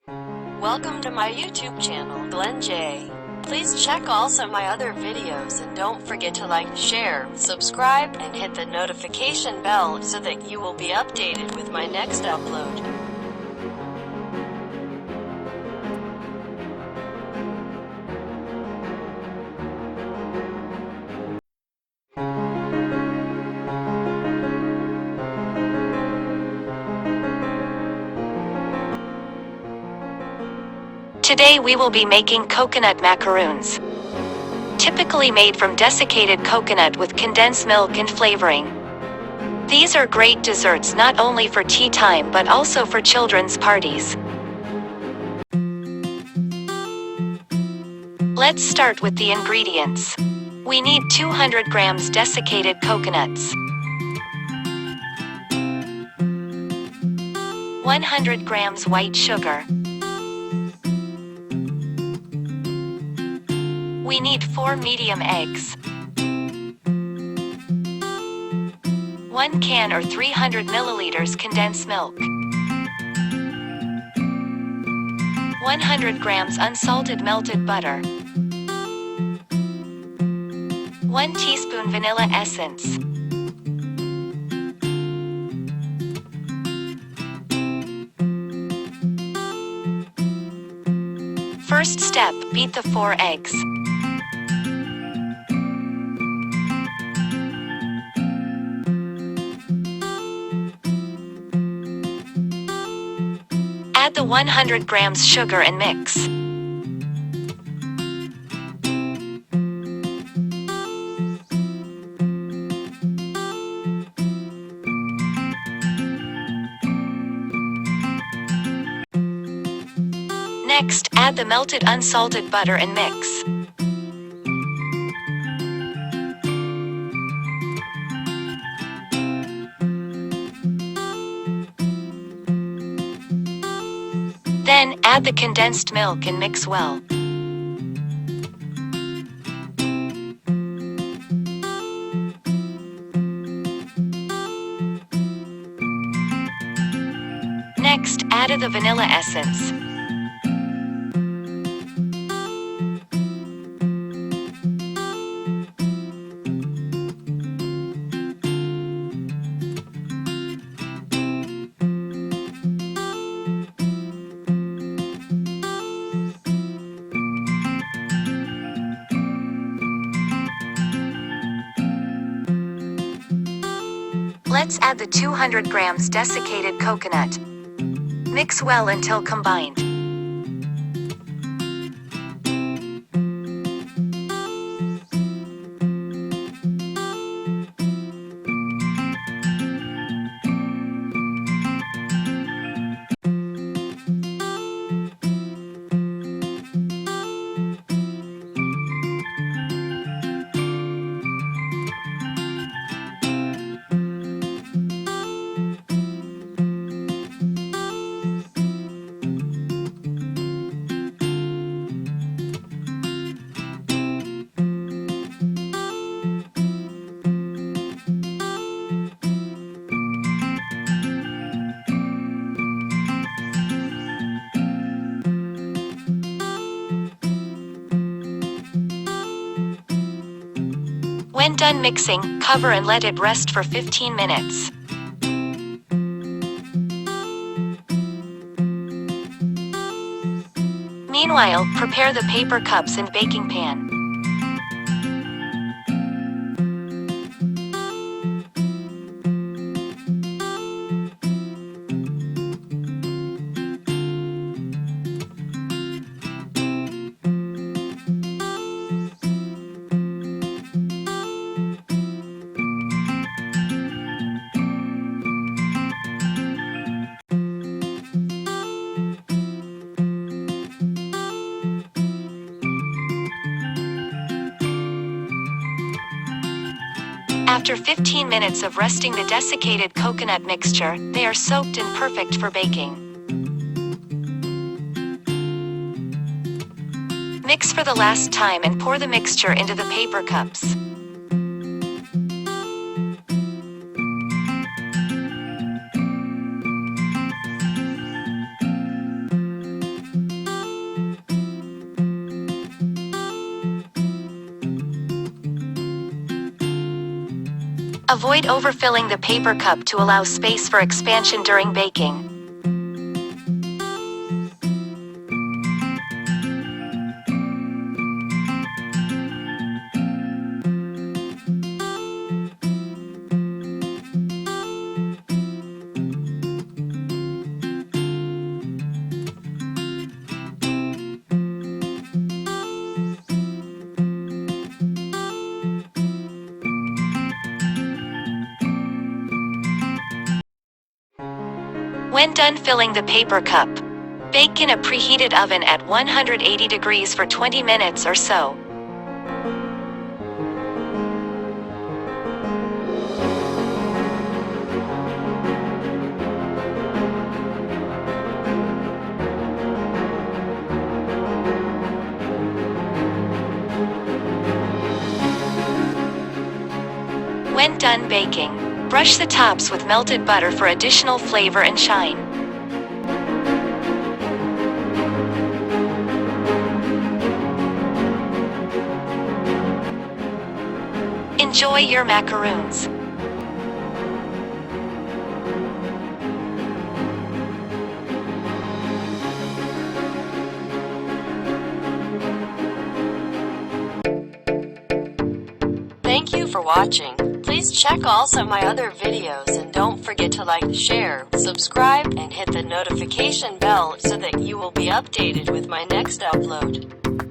Welcome to my YouTube channel, Glen J. Please check also my other videos and don't forget to like, share, subscribe, and hit the notification bell so that you will be updated with my next upload. Today we will be making coconut macaroons. Typically made from desiccated coconut with condensed milk and flavoring. These are great desserts not only for tea time but also for children's parties. Let's start with the ingredients. We need 200 grams desiccated coconuts, 100 grams white sugar. We need 4 medium eggs, 1 can or 300 milliliters condensed milk, 100 grams unsalted melted butter, 1 teaspoon vanilla essence, First step, beat the 4 eggs. Add the 100 grams sugar and mix. Next, add the melted unsalted butter and mix. Then, add the condensed milk and mix well. Next, add the vanilla essence. Let's add the 200 grams desiccated coconut. Mix well until combined. When done mixing, cover and let it rest for 15 minutes. Meanwhile, prepare the paper cups and baking pan. After 15 minutes of resting the desiccated coconut mixture, they are soaked and perfect for baking. Mix for the last time and pour the mixture into the paper cups. Avoid overfilling the paper cup to allow space for expansion during baking. When done filling the paper cup, bake in a preheated oven at 180 degrees for 20 minutes or so. When done baking, brush the tops with melted butter for additional flavor and shine. Enjoy your macaroons. Thank you for watching. Please check also my other videos and don't forget to like, share, subscribe, and hit the notification bell so that you will be updated with my next upload.